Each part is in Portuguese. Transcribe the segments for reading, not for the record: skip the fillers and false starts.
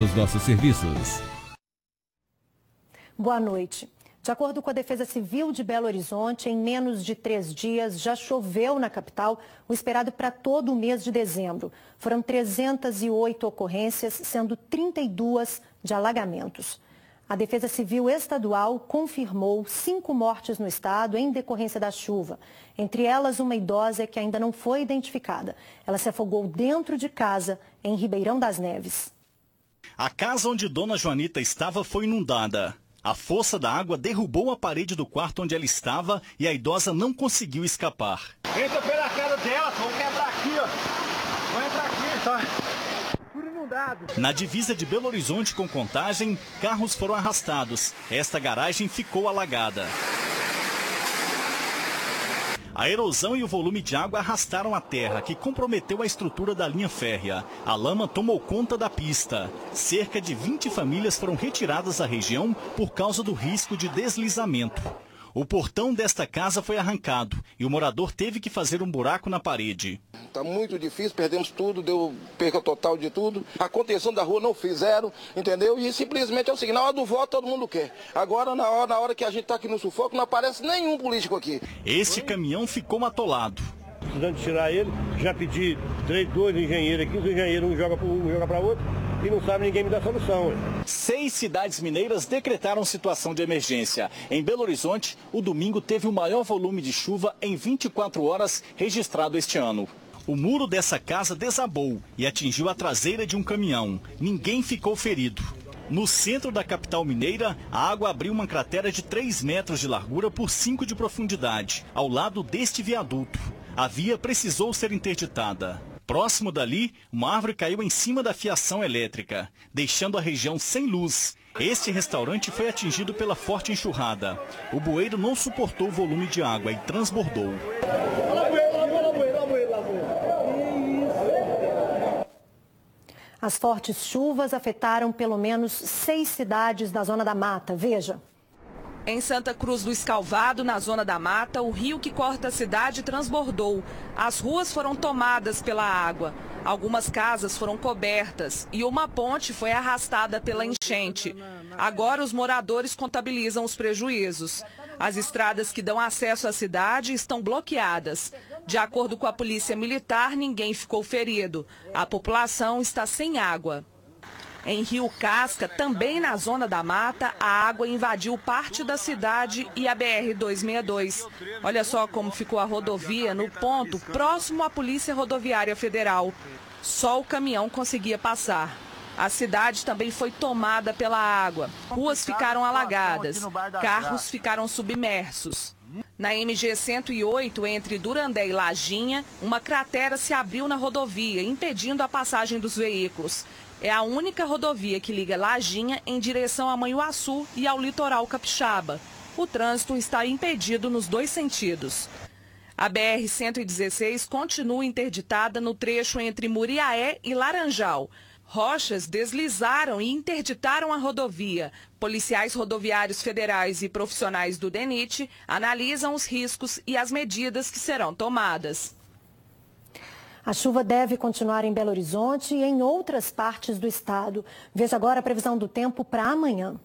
Os nossos serviços. Boa noite. De acordo com a Defesa Civil de Belo Horizonte, em menos de 3 dias já choveu na capital o esperado para todo o mês de dezembro. Foram 308 ocorrências, sendo 32 de alagamentos. A Defesa Civil Estadual confirmou 5 mortes no estado em decorrência da chuva. Entre elas, uma idosa que ainda não foi identificada. Ela se afogou dentro de casa, em Ribeirão das Neves. A casa onde Dona Joanita estava foi inundada. A força da água derrubou a parede do quarto onde ela estava e a idosa não conseguiu escapar. Entra pela cara dela, vamos quebrar aqui, ó. Vamos entrar aqui, tá? Tudo inundado. Na divisa de Belo Horizonte com Contagem, carros foram arrastados. Esta garagem ficou alagada. A erosão e o volume de água arrastaram a terra, que comprometeu a estrutura da linha férrea. A lama tomou conta da pista. Cerca de 20 famílias foram retiradas da região por causa do risco de deslizamento. O portão desta casa foi arrancado e o morador teve que fazer um buraco na parede. Está muito difícil, perdemos tudo, deu perca total de tudo. A contenção da rua não fizeram, entendeu? E simplesmente é o seguinte, na hora do voto todo mundo quer. Agora, na hora que a gente está aqui no sufoco, não aparece nenhum político aqui. Este caminhão ficou atolado. Precisando tirar ele, já pedi 2 engenheiros aqui, os engenheiros um joga para outro e não sabe ninguém me dar solução. 6 cidades mineiras decretaram situação de emergência. Em Belo Horizonte, o domingo teve o maior volume de chuva em 24 horas registrado este ano. O muro dessa casa desabou e atingiu a traseira de um caminhão. Ninguém ficou ferido. No centro da capital mineira, a água abriu uma cratera de 3 metros de largura por 5 de profundidade, ao lado deste viaduto. A via precisou ser interditada. Próximo dali, uma árvore caiu em cima da fiação elétrica, deixando a região sem luz. Este restaurante foi atingido pela forte enxurrada. O bueiro não suportou o volume de água e transbordou. As fortes chuvas afetaram pelo menos 6 cidades da Zona da Mata. Veja. Em Santa Cruz do Escalvado, na Zona da Mata, o rio que corta a cidade transbordou. As ruas foram tomadas pela água. Algumas casas foram cobertas e uma ponte foi arrastada pela enchente. Agora os moradores contabilizam os prejuízos. As estradas que dão acesso à cidade estão bloqueadas. De acordo com a Polícia Militar, ninguém ficou ferido. A população está sem água. Em Rio Casca, também na Zona da Mata, a água invadiu parte da cidade e a BR-262. Olha só como ficou a rodovia no ponto próximo à Polícia Rodoviária Federal. Só o caminhão conseguia passar. A cidade também foi tomada pela água. Ruas ficaram alagadas, carros ficaram submersos. Na MG 108, entre Durandé e Lajinha, uma cratera se abriu na rodovia, impedindo a passagem dos veículos. É a única rodovia que liga Lajinha em direção a Manhuaçu e ao litoral capixaba. O trânsito está impedido nos 2 sentidos. A BR-116 continua interditada no trecho entre Muriaé e Laranjal. Rochas deslizaram e interditaram a rodovia. Policiais rodoviários federais e profissionais do DENIT analisam os riscos e as medidas que serão tomadas. A chuva deve continuar em Belo Horizonte e em outras partes do estado. Veja agora a previsão do tempo para amanhã.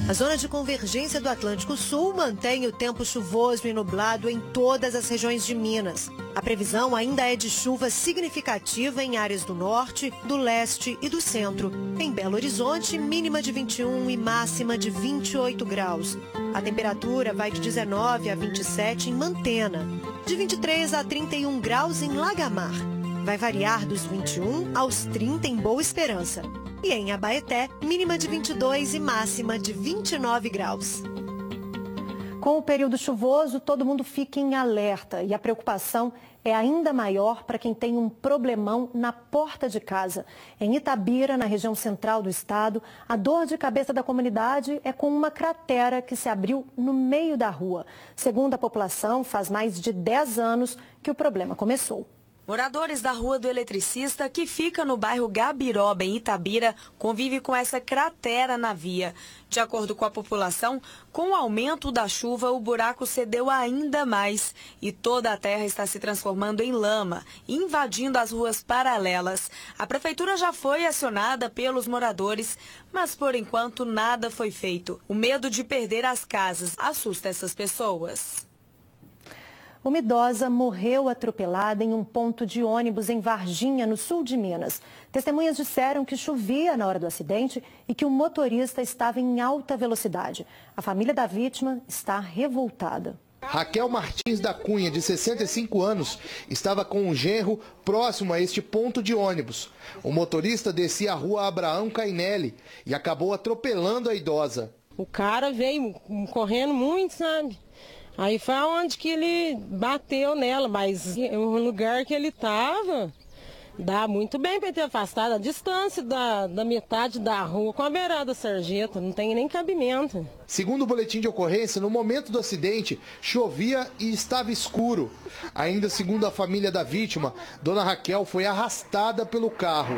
A zona de convergência do Atlântico Sul mantém o tempo chuvoso e nublado em todas as regiões de Minas. A previsão ainda é de chuva significativa em áreas do norte, do leste e do centro. Em Belo Horizonte, mínima de 21 e máxima de 28 graus. A temperatura vai de 19 a 27 em Mantena, de 23 a 31 graus em Lagamar. Vai variar dos 21 aos 30 em Boa Esperança. E em Abaeté, mínima de 22 e máxima de 29 graus. Com o período chuvoso, todo mundo fica em alerta e a preocupação é ainda maior para quem tem um problemão na porta de casa. Em Itabira, na região central do estado, a dor de cabeça da comunidade é com uma cratera que se abriu no meio da rua. Segundo a população, faz mais de 10 anos que o problema começou. Moradores da Rua do Eletricista, que fica no bairro Gabiroba, em Itabira, convivem com essa cratera na via. De acordo com a população, com o aumento da chuva, o buraco cedeu ainda mais e toda a terra está se transformando em lama, invadindo as ruas paralelas. A prefeitura já foi acionada pelos moradores, mas por enquanto nada foi feito. O medo de perder as casas assusta essas pessoas. Uma idosa morreu atropelada em um ponto de ônibus em Varginha, no sul de Minas. Testemunhas disseram que chovia na hora do acidente e que o motorista estava em alta velocidade. A família da vítima está revoltada. Raquel Martins da Cunha, de 65 anos, estava com um genro próximo a este ponto de ônibus. O motorista descia a rua Abraão Cainelli e acabou atropelando a idosa. O cara veio correndo muito, sabe? Aí foi onde que ele bateu nela, mas o lugar que ele estava, dá muito bem para ele ter afastado a distância da metade da rua com a beirada sarjeta, não tem nem cabimento. Segundo o boletim de ocorrência, no momento do acidente, chovia e estava escuro. Ainda segundo a família da vítima, dona Raquel foi arrastada pelo carro.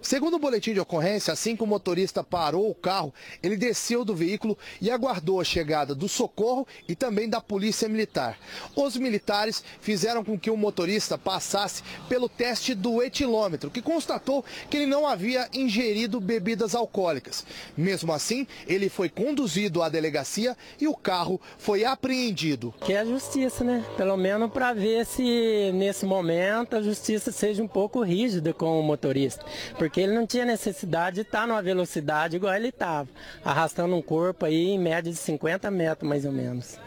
Segundo o boletim de ocorrência, assim que o motorista parou o carro, ele desceu do veículo e aguardou a chegada do socorro e também da polícia militar. Os militares fizeram com que o motorista passasse pelo teste do etilômetro, que constatou que ele não havia ingerido bebidas alcoólicas. Mesmo assim, ele foi conduzido à delegacia e o carro foi apreendido. Que é a justiça, né? Pelo menos para ver se nesse momento a justiça seja um pouco rígida com o motorista. Porque ele não tinha necessidade de estar numa velocidade igual ele estava, arrastando um corpo aí em média de 50 metros mais ou menos.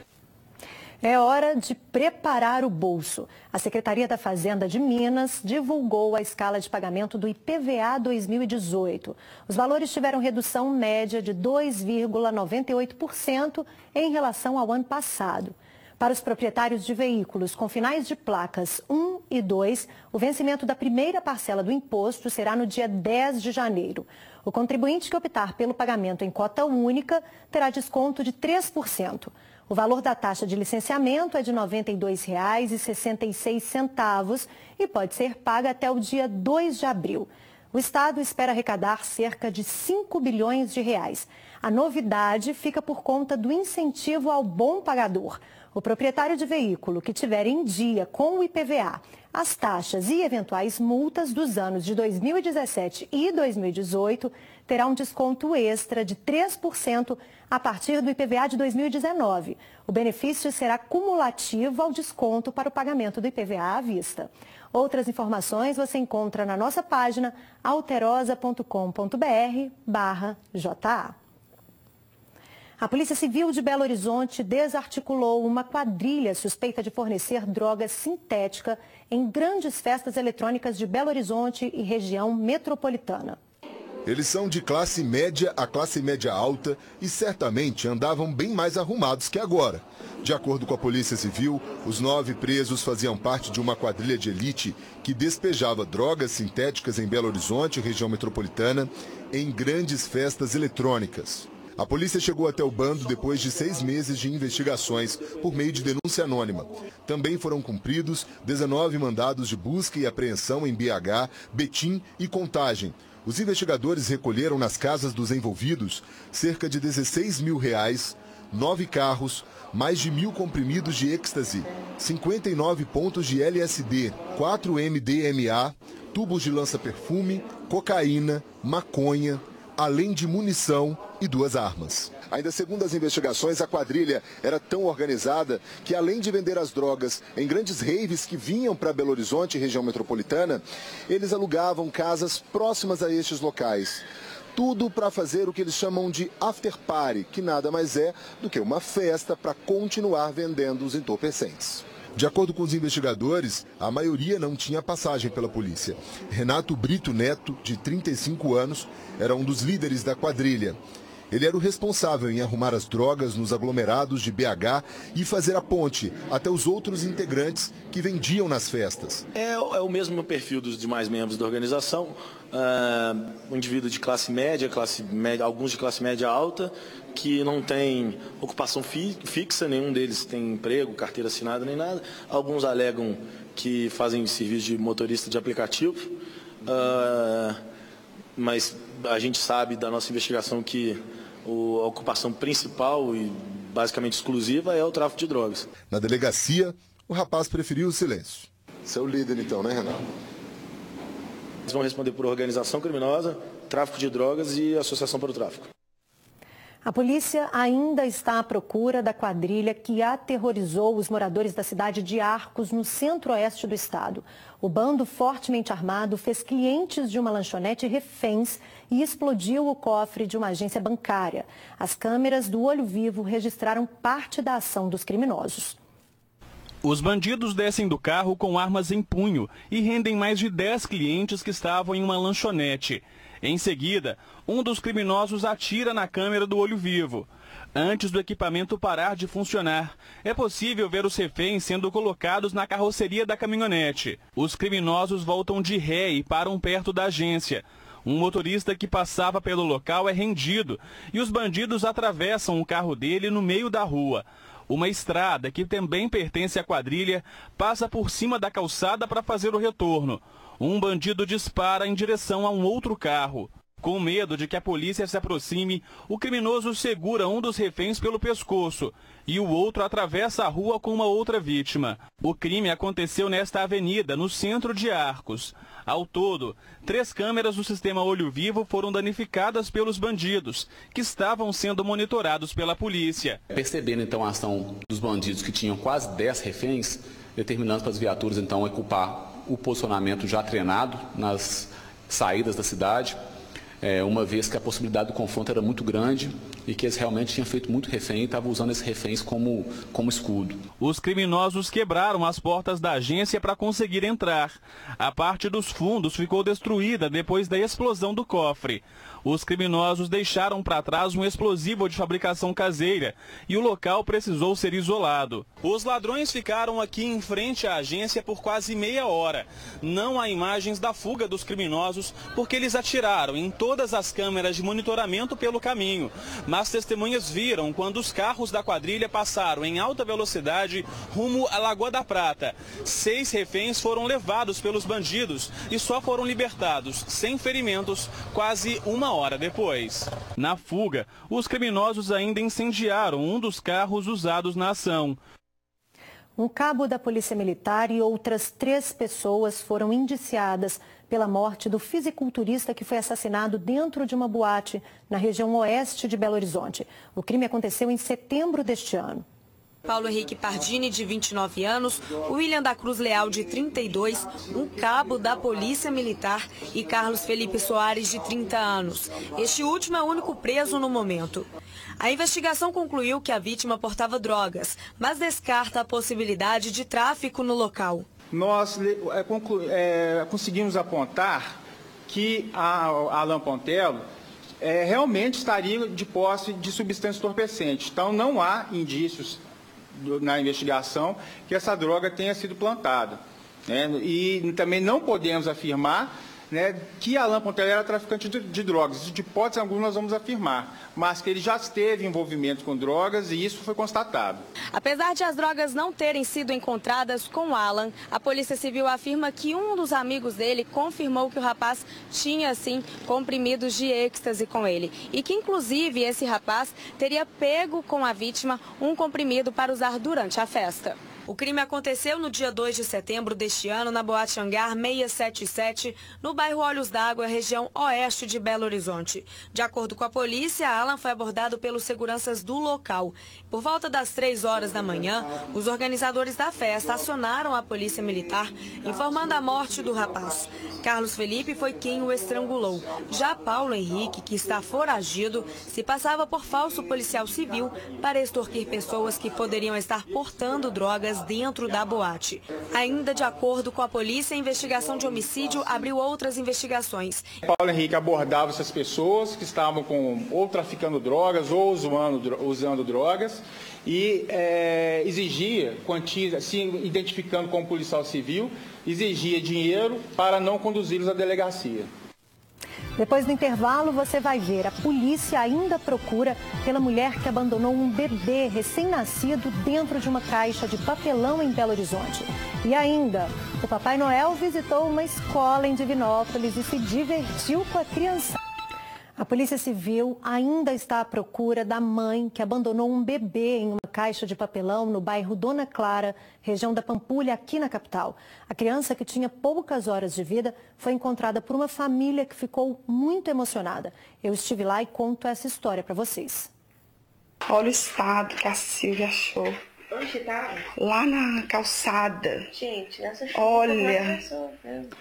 É hora de preparar o bolso. A Secretaria da Fazenda de Minas divulgou a escala de pagamento do IPVA 2018. Os valores tiveram redução média de 2,98% em relação ao ano passado. Para os proprietários de veículos com finais de placas 1 e 2, o vencimento da primeira parcela do imposto será no dia 10 de janeiro. O contribuinte que optar pelo pagamento em cota única terá desconto de 3%. O valor da taxa de licenciamento é de R$ 92,66 e pode ser paga até o dia 2 de abril. O Estado espera arrecadar cerca de 5 bilhões de reais. A novidade fica por conta do incentivo ao bom pagador. O proprietário de veículo que tiver em dia com o IPVA, as taxas e eventuais multas dos anos de 2017 e 2018 terá um desconto extra de 3% a partir do IPVA de 2019. O benefício será cumulativo ao desconto para o pagamento do IPVA à vista. Outras informações você encontra na nossa página alterosa.com.br/JA. A Polícia Civil de Belo Horizonte desarticulou uma quadrilha suspeita de fornecer droga sintética em grandes festas eletrônicas de Belo Horizonte e região metropolitana. Eles são de classe média a classe média alta e certamente andavam bem mais arrumados que agora. De acordo com a Polícia Civil, os 9 presos faziam parte de uma quadrilha de elite que despejava drogas sintéticas em Belo Horizonte, região metropolitana, em grandes festas eletrônicas. A polícia chegou até o bando depois de 6 meses de investigações por meio de denúncia anônima. Também foram cumpridos 19 mandados de busca e apreensão em BH, Betim e Contagem. Os investigadores recolheram nas casas dos envolvidos cerca de R$16 mil, 9 carros, mais de 1.000 comprimidos de êxtase, 59 pontos de LSD, 4 MDMA, tubos de lança-perfume, cocaína, maconha, além de munição e 2 armas. Ainda segundo as investigações, a quadrilha era tão organizada que, além de vender as drogas em grandes raves que vinham para Belo Horizonte, região metropolitana, eles alugavam casas próximas a estes locais. Tudo para fazer o que eles chamam de after party, que nada mais é do que uma festa para continuar vendendo os entorpecentes. De acordo com os investigadores, a maioria não tinha passagem pela polícia. Renato Brito Neto, de 35 anos, era um dos líderes da quadrilha. Ele era o responsável em arrumar as drogas nos aglomerados de BH e fazer a ponte até os outros integrantes que vendiam nas festas. É o mesmo perfil dos demais membros da organização, um indivíduo de classe média, alguns de classe média alta, que não tem ocupação fixa, nenhum deles tem emprego, carteira assinada nem nada. Alguns alegam que fazem serviço de motorista de aplicativo, mas a gente sabe da nossa investigação que a ocupação principal e basicamente exclusiva é o tráfico de drogas. Na delegacia, o rapaz preferiu o silêncio. Você é o líder então, né, Renato? Eles vão responder por organização criminosa, tráfico de drogas e associação para o tráfico. A polícia ainda está à procura da quadrilha que aterrorizou os moradores da cidade de Arcos, no centro-oeste do estado. O bando fortemente armado fez clientes de uma lanchonete reféns e explodiu o cofre de uma agência bancária. As câmeras do Olho Vivo registraram parte da ação dos criminosos. Os bandidos descem do carro com armas em punho e rendem mais de 10 clientes que estavam em uma lanchonete. Em seguida, um dos criminosos atira na câmera do Olho Vivo. Antes do equipamento parar de funcionar, é possível ver os reféns sendo colocados na carroceria da caminhonete. Os criminosos voltam de ré e param perto da agência. Um motorista que passava pelo local é rendido e os bandidos atravessam o carro dele no meio da rua. Uma estrada, que também pertence à quadrilha, passa por cima da calçada para fazer o retorno. Um bandido dispara em direção a um outro carro. Com medo de que a polícia se aproxime, o criminoso segura um dos reféns pelo pescoço e o outro atravessa a rua com uma outra vítima. O crime aconteceu nesta avenida, no centro de Arcos. Ao todo, 3 câmeras do sistema Olho Vivo foram danificadas pelos bandidos, que estavam sendo monitorados pela polícia. Percebendo então a ação dos bandidos, que tinham quase 10 reféns, determinando para as viaturas então ocupar o posicionamento já treinado nas saídas da cidade, uma vez que a possibilidade do confronto era muito grande e que eles realmente tinham feito muito refém e estavam usando esses reféns como escudo. Os criminosos quebraram as portas da agência para conseguir entrar. A parte dos fundos ficou destruída depois da explosão do cofre. Os criminosos deixaram para trás um explosivo de fabricação caseira e o local precisou ser isolado. Os ladrões ficaram aqui em frente à agência por quase meia hora. Não há imagens da fuga dos criminosos porque eles atiraram em todas as câmeras de monitoramento pelo caminho. Mas testemunhas viram quando os carros da quadrilha passaram em alta velocidade rumo à Lagoa da Prata. 6 reféns foram levados pelos bandidos e só foram libertados, sem ferimentos, quase uma hora depois. Na fuga, os criminosos ainda incendiaram um dos carros usados na ação. Um cabo da Polícia Militar e outras 3 pessoas foram indiciadas pela morte do fisiculturista que foi assassinado dentro de uma boate na região oeste de Belo Horizonte. O crime aconteceu em setembro deste ano. Paulo Henrique Pardini, de 29 anos, William da Cruz Leal, de 32, um cabo da Polícia Militar, e Carlos Felipe Soares, de 30 anos. Este último é o único preso no momento. A investigação concluiu que a vítima portava drogas, mas descarta a possibilidade de tráfico no local. Nós conseguimos apontar que a Alan Pontello realmente estaria de posse de substância entorpecente. Então, não há indícios na investigação que essa droga tenha sido plantada. E também não podemos afirmar que Alan Pontello era traficante de drogas. Isso, de hipótese alguma, nós vamos afirmar, mas que ele já esteve em envolvimento com drogas e isso foi constatado. Apesar de as drogas não terem sido encontradas com Alan, a Polícia Civil afirma que um dos amigos dele confirmou que o rapaz tinha, sim, comprimidos de êxtase com ele e que, inclusive, esse rapaz teria pego com a vítima um comprimido para usar durante a festa. O crime aconteceu no dia 2 de setembro deste ano na Boate Hangar 677, no bairro Olhos d'Água, região oeste de Belo Horizonte. De acordo com a polícia, Alan foi abordado pelos seguranças do local. Por volta das 3 horas da manhã, os organizadores da festa acionaram a polícia militar, informando a morte do rapaz. Carlos Felipe foi quem o estrangulou. Já Paulo Henrique, que está foragido, se passava por falso policial civil para extorquir pessoas que poderiam estar portando drogas áreas dentro da boate. Ainda de acordo com a polícia, a investigação de homicídio abriu outras investigações. Paulo Henrique abordava essas pessoas que estavam ou traficando drogas ou usando drogas e exigia quantia, se identificando como policial civil, exigia dinheiro para não conduzi-los à delegacia. Depois do intervalo, você vai ver, a polícia ainda procura pela mulher que abandonou um bebê recém-nascido dentro de uma caixa de papelão em Belo Horizonte. E ainda, o Papai Noel visitou uma escola em Divinópolis e se divertiu com a criança. A Polícia Civil ainda está à procura da mãe que abandonou um bebê em uma caixa de papelão no bairro Dona Clara, região da Pampulha, aqui na capital. A criança, que tinha poucas horas de vida, foi encontrada por uma família que ficou muito emocionada. Eu estive lá e conto essa história para vocês. Olha o estado que a Silvia achou. Onde que tava? Lá na calçada. Gente, nessa chuva. Olha,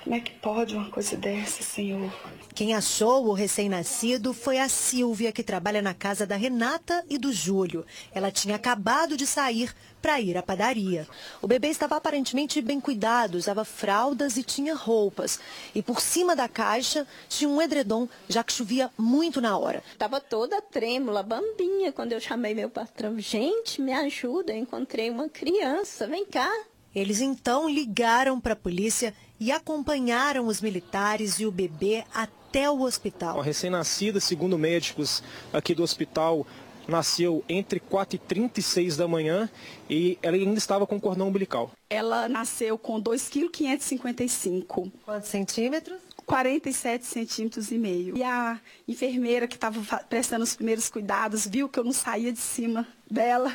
como é que pode uma coisa dessa, Senhor? Quem achou o recém-nascido foi a Silvia, que trabalha na casa da Renata e do Júlio. Ela tinha acabado de sair para ir à padaria. O bebê estava aparentemente bem cuidado, usava fraldas e tinha roupas. E por cima da caixa tinha um edredom, já que chovia muito na hora. Estava toda trêmula, bambinha, quando eu chamei meu patrão. Gente, me ajuda, eu encontrei uma criança, vem cá. Eles então ligaram para a polícia e acompanharam os militares e o bebê até o hospital. A recém-nascida, segundo médicos aqui do hospital, nasceu entre 4h36 da manhã e ela ainda estava com cordão umbilical. Ela nasceu com 2,555 kg. Quantos centímetros? 47,5 centímetros. E a enfermeira que estava prestando os primeiros cuidados viu que eu não saía de cima dela.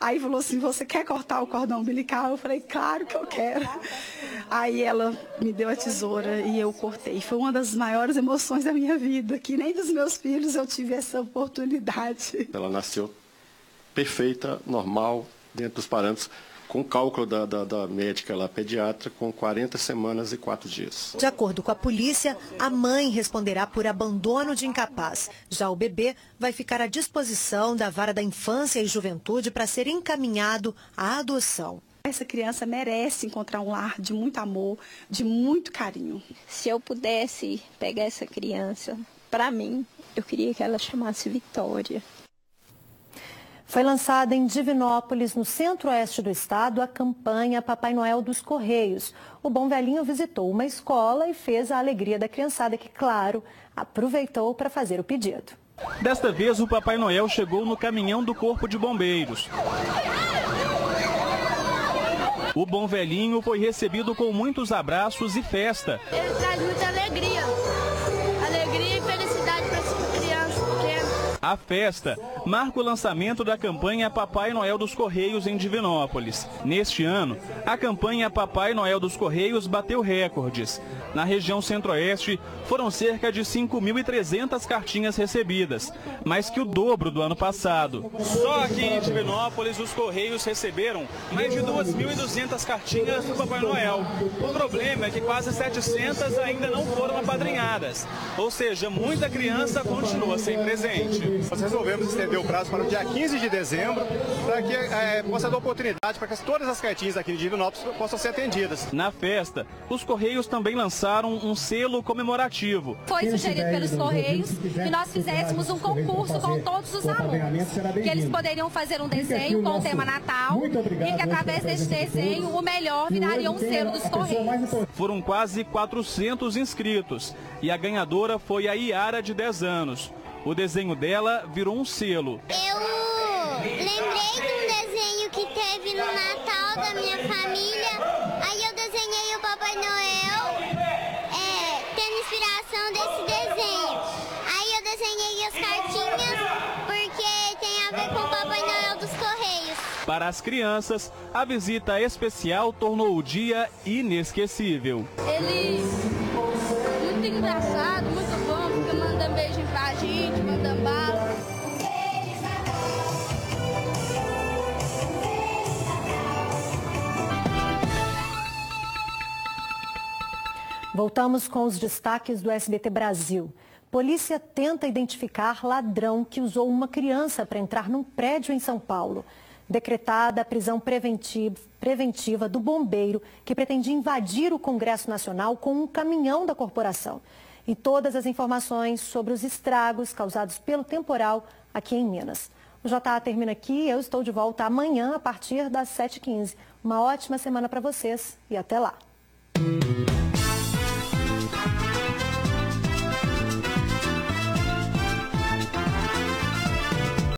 Aí falou assim, você quer cortar o cordão umbilical? Eu falei, claro que eu quero. Aí ela me deu a tesoura e eu cortei. Foi uma das maiores emoções da minha vida, que nem dos meus filhos eu tive essa oportunidade. Ela nasceu perfeita, normal, dentro dos parâmetros, com cálculo da médica lá, pediatra, com 40 semanas e 4 dias. De acordo com a polícia, a mãe responderá por abandono de incapaz. Já o bebê vai ficar à disposição da Vara da Infância e Juventude para ser encaminhado à adoção. Essa criança merece encontrar um lar de muito amor, de muito carinho. Se eu pudesse pegar essa criança, para mim, eu queria que ela chamasse Vitória. Foi lançada em Divinópolis, no centro-oeste do estado, a campanha Papai Noel dos Correios. O Bom Velhinho visitou uma escola e fez a alegria da criançada, que, claro, aproveitou para fazer o pedido. Desta vez, o Papai Noel chegou no caminhão do Corpo de Bombeiros. O Bom Velhinho foi recebido com muitos abraços e festa. Ele traz muita alegria. Alegria e felicidade para as crianças pequenas. A festa marca o lançamento da campanha Papai Noel dos Correios em Divinópolis. Neste ano, a campanha Papai Noel dos Correios bateu recordes. Na região centro-oeste, foram cerca de 5.300 cartinhas recebidas, mais que o dobro do ano passado. Só aqui em Divinópolis, os Correios receberam mais de 2.200 cartinhas do Papai Noel. O problema é que quase 700 ainda não foram apadrinhadas, ou seja, muita criança continua sem presente. Nós resolvemos estender o prazo para o dia 15 de dezembro, para que possa dar oportunidade para que todas as cartinhas aqui de Divinópolis possam ser atendidas. Na festa, os Correios também lançaram um selo comemorativo. Foi sugerido pelos Correios que nós fizéssemos um concurso com todos os alunos, que eles poderiam fazer um desenho com o tema Natal e que através desse desenho o melhor viraria um selo dos Correios. Foram quase 400 inscritos e a ganhadora foi a Iara, de 10 anos. O desenho dela virou um selo. Eu lembrei de um desenho que teve no Natal da minha família. Aí eu desenhei o Papai Noel, tendo inspiração desse desenho. Aí eu desenhei as cartinhas porque tem a ver com o Papai Noel dos Correios. Para as crianças, a visita especial tornou o dia inesquecível. Ele muito engraçado, muito bom, porque manda beijinho pra gente, manda bala. Voltamos com os destaques do SBT Brasil. Polícia tenta identificar ladrão que usou uma criança para entrar num prédio em São Paulo. decretada a prisão preventiva do bombeiro que pretendia invadir o Congresso Nacional com um caminhão da corporação. E todas as informações sobre os estragos causados pelo temporal aqui em Minas. O JA termina aqui, eu estou de volta amanhã a partir das 7h15. Uma ótima semana para vocês e até lá.